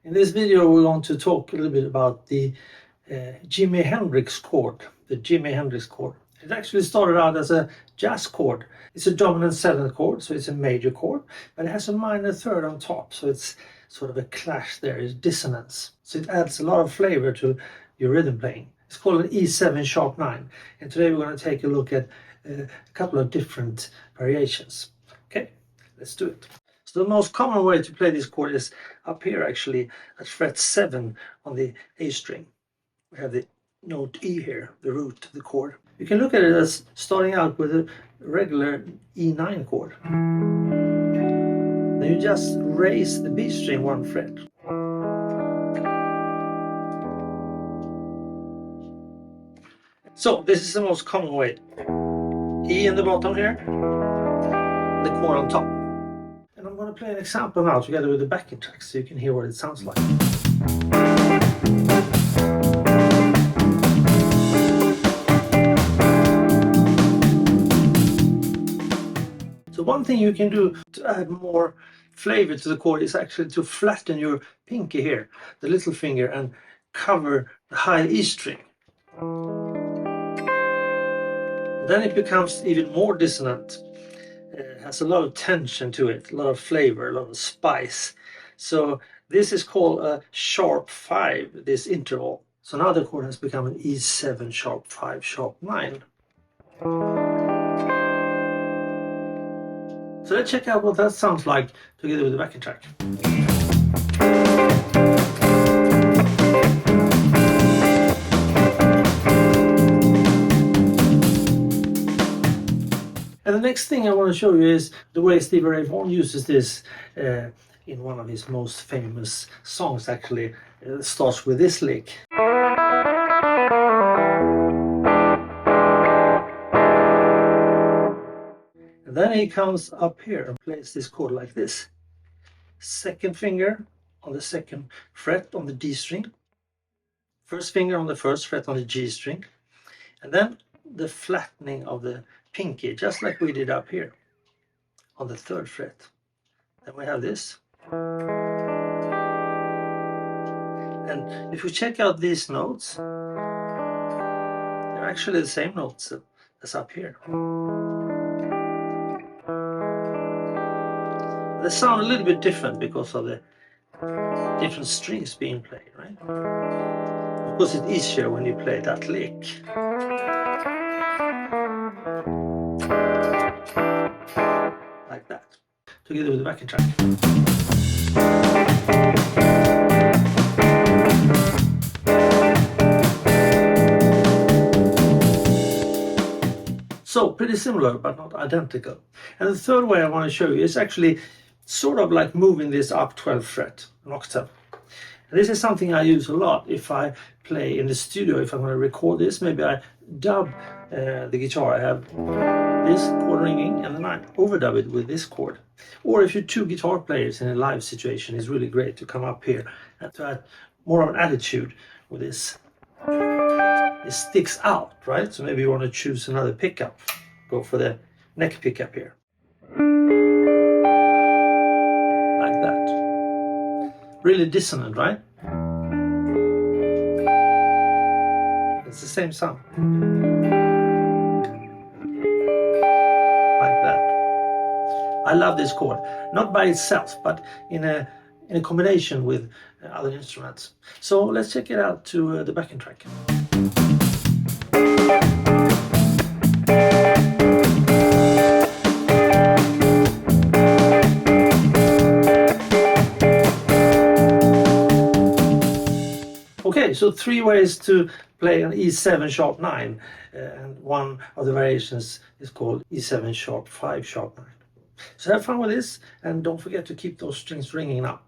In this video we're going to talk a little bit about the Jimi Hendrix chord, the Jimi Hendrix chord. It actually started out as a jazz chord. It's a dominant 7th chord, so it's a major chord, but it has a minor 3rd on top, so it's sort of a clash there, it's dissonance. So it adds a lot of flavor to your rhythm playing. It's called an E7 sharp 9, and today we're going to take a look at a couple of different variations. Okay, let's do it. So the most common way to play this chord is up here, actually at fret 7 on the A string. We have the note E here, the root of the chord. You can look at it as starting out with a regular E9 chord. Then you just raise the B string 1 fret. So this is the most common way. E in the bottom here, the chord on top. And I'm going to play an example now together with the backing track so you can hear what it sounds like. So one thing you can do to add more flavor to the chord is actually to flatten your pinky here, the little finger, and cover the high E string. Then it becomes even more dissonant. It has a lot of tension to it, a lot of flavor, a lot of spice. So this is called a sharp 5, this interval. So now the chord has become an E7 sharp 5 sharp 9. So let's check out what that sounds like together with the backing track. And the next thing I want to show you is the way Stevie Vaughn uses this in one of his most famous songs, actually. It starts with this lick. And then he comes up here and plays this chord like this. 2nd finger on the 2nd fret on the D string. 1st finger on the 1st fret on the G string. And then the flattening of the pinky, just like we did up here on the 3rd fret. Then we have this. And if we check out these notes, they're actually the same notes as up here. They sound a little bit different because of the different strings being played, right? Of course, it's easier when you play that lick. Like that, together with the backing track. So pretty similar, but not identical. And the third way I want to show you is actually sort of like moving this up 12th fret, an octave. And this is something I use a lot if I play in the studio. If I'm going to record this, maybe I dub the guitar. I have this chord ringing and then I overdub it with this chord. Or if you're 2 guitar players in a live situation, it's really great to come up here and to add more of an attitude with this. It sticks out, right? So maybe you want to choose another pickup. Go for the neck pickup here. Like that. Really dissonant, right? It's the same sound. Like that. I love this chord, not by itself, but in a combination with other instruments. So let's check it out to the backing track. Okay, so 3 ways to play an E7 sharp 9, and one of the variations is called E7 sharp 5 sharp 9. So have fun with this, and don't forget to keep those strings ringing now.